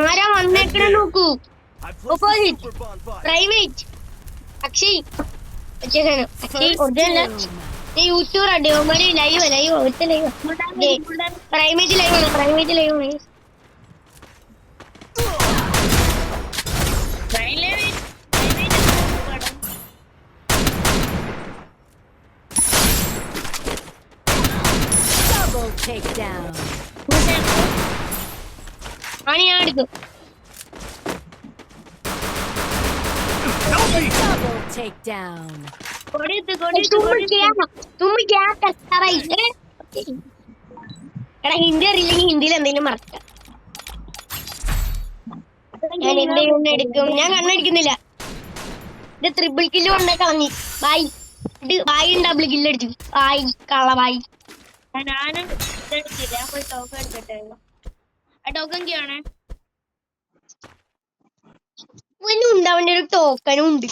ആരാ വന്നേക്കണ നോക്കൂ. Opposite private Akshay Akshay original youtuber അടിയോമാര് ലൈവ് ഒറ്റ ലൈവ് പ്രൈവേറ്റ് ലൈവാണ് ആണ് ഞാൻ എടുക്കും. എടാ ഹിന്ദി അറിയില്ലെങ്കിൽ ഹിന്ദിയിൽ എന്തെങ്കിലും മറക്കാം. ഞാൻ എന്തെങ്കിലും എടുക്കും. ഞാൻ കണ്ണടിക്കുന്നില്ല. ഇത് ട്രിപ്പിൾ കില്ല് കൊണ്ടേ കളഞ്ഞി. ബായ് ബായും ഡബിൾ കില്ല് അടിച്ചു. ബായ് കള്ള ബായ്. ഞാനും ഇതെടുത്തില്ല. പോയി ടോക്കൺ എടുക്കട്ടെ. ആ ടോക്കൺ ചെയ്യണേ. ഉണ്ടാവേണ്ട ഒരു ടോക്കനും ഉണ്ട്.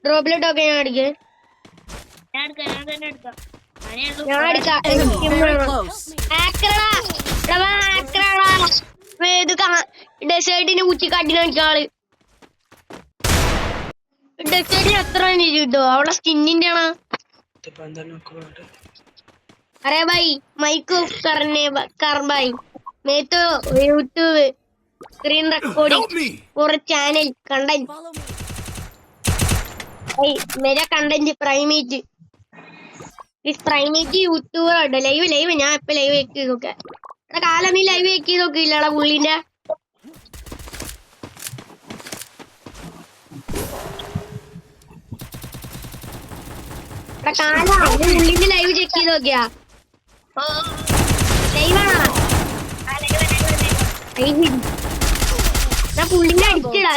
ഡ്രോപ്പിലെ ടോക്കൺ ഞാൻ അടിക്കേ. ഡെസേർട്ടിന് കുറ്റി കാട്ടിന് ആള്. ഡെസേർട്ടിന് എത്ര കിട്ടോ? അവളെ സ്കിന്നിന്റെ ആണ്. अरे भाई माइक को करने कर भाई. मैं तो यूट्यूब स्क्रीन रिकॉर्डिंग और चैनल कंटेंट भाई मेरा कंटेंट प्राइमेट इस प्राइमेट യൂട്യൂബർ ഉണ്ട്. ലൈവ് ഞാൻ ഇപ്പൊ ലൈവ് വെക്കി നോക്കെ. കാലം നീ ലൈവ് വെക്കി നോക്കില്ലടാ പുള്ളിന്റെ. പുള്ളിന്റെ ലൈവ് ചെക്ക് ചെയ്ത് നോക്കിയാ ലൈവാണോ? ഞാൻ പുള്ളിന്റെ അടിച്ചിടാ.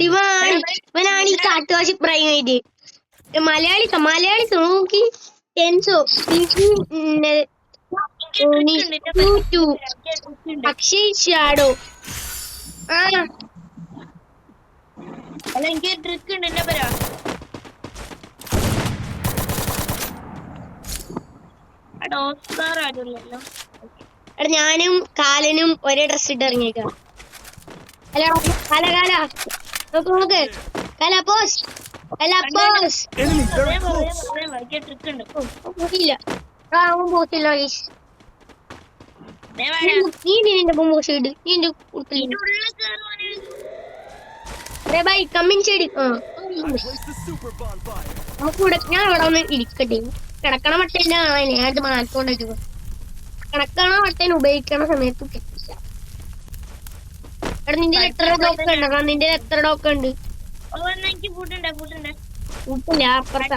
ഇവനാണ് ഈ കാട്ടുവാശി പ്രൈമേറ്റ്. മലയാളി നോക്കി ടെൻസോ അക്ഷയ് ഷാഡോ. അല്ല എനിക്ക് ട്രിക്ക് ഉണ്ട്. എന്നെ പറയാ ഞാനും കാലനും ഒരേ ഡ്രസ് ഇട്ട് ഇറങ്ങിയേക്കാം. നോക്ക് ഞാൻ അവിടെ ഒന്ന് ഇരിക്കട്ടെ. കിടക്കണ മട്ടേന്റെ ഞാൻ മാറ്റിക്കൊണ്ടിരിക്കും. കിടക്കണ മട്ടേന് ഉപയോഗിക്കണ സമയത്ത് കിട്ടില്ല. എടാ നിന്റെ എത്ര ഡോക്ക് ഉണ്ട്? നിന്റെ എത്ര ഡോക്ക് ഉണ്ട്? കൂട്ടില്ല. അപ്പുറത്ത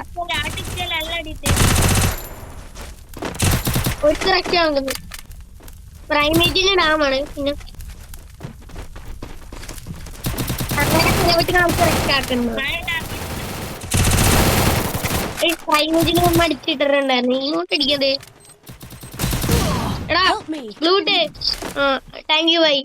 ഒരു കറക്റ്റ് ആകുന്നത് പ്രൈമേറ്റിന്റെ ഡാമാണ്. പിന്നെ അങ്ങനെ കറക്റ്റ് ആക്കുന്നത് പ്രൈമേറ്റിന് മുമ്പ് അടിച്ചിട്ടിട്ടുണ്ടായിരുന്നു. ഇങ്ങോട്ട് അടിക്കത്. എടാ ബ്ലൂട്ട് താങ്ക് യു ബൈ.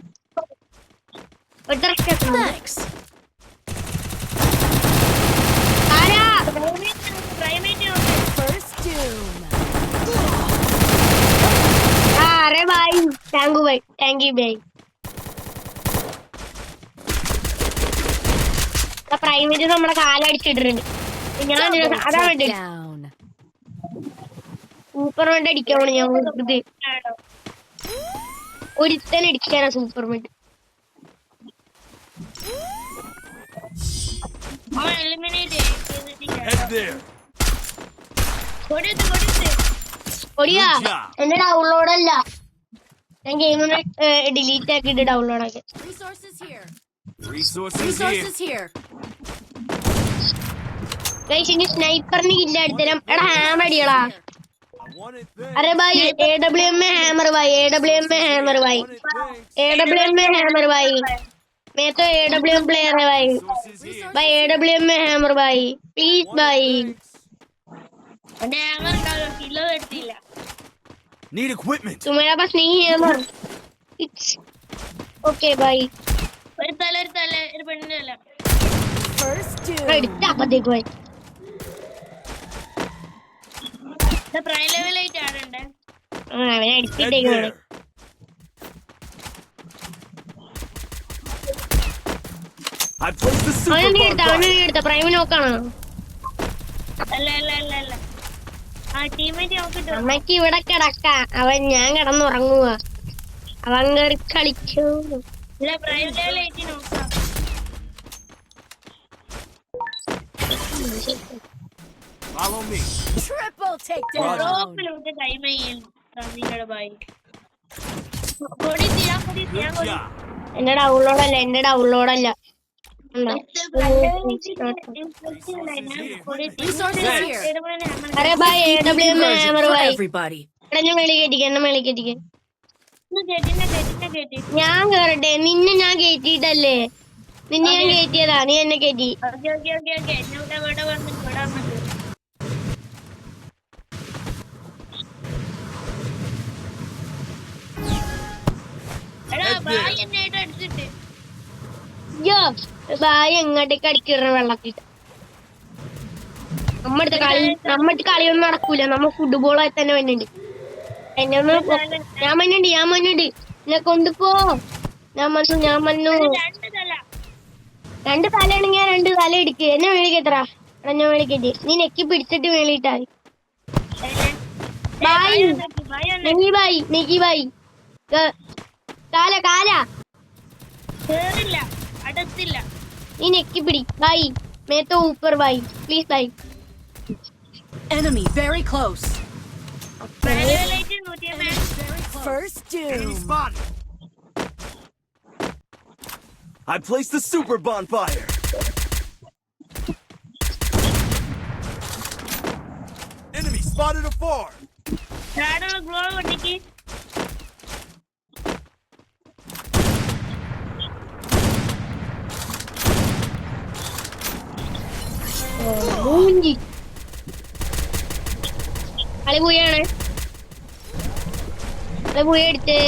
അരെ ബൈ താങ്ക് യു ബൈ. പ്രൈമേറ്റ് നമ്മുടെ കാലടിച്ചിട്ടിട്ടുണ്ട്. ഞാൻ അതാ വേണ്ടി സൂപ്പർ മെന്റ് അടിക്കാൻ ഞാൻ ഇത് ഒരുത്തൻ അടിക്കാനാ സൂപ്പർ മെന്റ്. ഒടിയാ എന്റെ ഡൗൺലോഡ് അല്ല. ഞാൻ ഗെയിം ഡിലീറ്റ് ആക്കിട്ട് ഡൗൺലോഡ് ആക്കി. സ്നൈപ്പറിന് കില്ല അടിത്തരാം. എടാ ഹാമർ അടിയടാ. अरे भाई AWM में हैमर भाई. मैं तो AWM प्लेयर है भाई AWM में हैमर भाई प्लीज भाई. Need equipment. तुम्हारे पास नहीं है अमर इट्स ओके भाई ഒരു തല ഒരു പെണ്ണിന്റെ തല. എടുത്താ അപ്പൊ देखो भाई ഇത് പ്രൈം ലെവൽ ആയിട്ട് ആടുണ്ട്. അവനെ Head അടിച്ചിട്ടേക്ക് there. I placed the super അവനെ bomb എടുത്ത fire. പ്രൈം നോക്കാണ് അല്ല ആ ടീമേറ്റ് നോക്കിട്ട് അമ്മക്ക് ഇവിടെ കിടക്കാം അവൻ ഞാൻ കിടന്നുറങ്ങുക അവൻ കയറി കളിച്ചു ഇല്ല പ്രൈം ലെവൽ ആയിട്ട് നോക്കാം. Follow me. റോപ്പിൽ നമുക്ക് ടൈം ചെയ്യാൻ നിങ്ങളുടെ ബായി കൊടി തീരാൻ കൊടി Yeah. എന്റെ ഡൗൺലോഡല്ല അരെ bhai AWM hammer bhai Everybody. എടാ ഞാൻ മേളിൽ കയറ്റിക്ക് കേട്ടി. ഞാൻ കേറട്ടെ നിന്നെ ഞാൻ കയറ്റിയിട്ടല്ലേ നിന്നെ ഞാൻ കയറ്റിയതാ നീ എന്നെ കയറ്റി ഓക്കെ ഇവിടെ വന്നിട്ട് എടാ ബായി എന്നെ ആയിട്ട് അടിച്ചിട്ട് യോ ഭായ് എങ്ങോട്ടേക്ക് അടിക്കിട വെള്ളത്തിട്ട് നമ്മടുത്ത കളിയൊന്നും നടക്കൂല നമ്മ ഫുട്ബോളായി തന്നെ വന്നിണ്ട് എന്നെ ഒന്ന് ഞാൻ മഞ്ഞുണ്ട് എന്നെ കൊണ്ടുപോ ഞാൻ വന്നു രണ്ട് തല രണ്ട് തലയാണെങ്കിൽ ഞാൻ രണ്ട് തല എടുക്ക് എന്നെ മേളിക്കെത്ര എടാ ഞാൻ മേളിക്കേറ്റി നീ നെക്കി പിടിച്ചിട്ട് മേളിയിട്ടാ ബായ് നെക്കി ബായ് കാല കേറില്ല അടുത്തില്ല. നീ നെക്കി പിടി ബായ് മേത്തോ ഊപ്പർ ബായ് പ്ലീസ് ബായ് Enemy very close. Prime level ആയിട്ട് 150. First Enemy doom. spotted. I placed the super bonfire. Enemy spotted afar. ആടുള്ള ഗ്ലോ കൊണ്ടിക്ക് മൂഞ്ചി കളി പോയാണ് കളി പോയി എടുത്ത്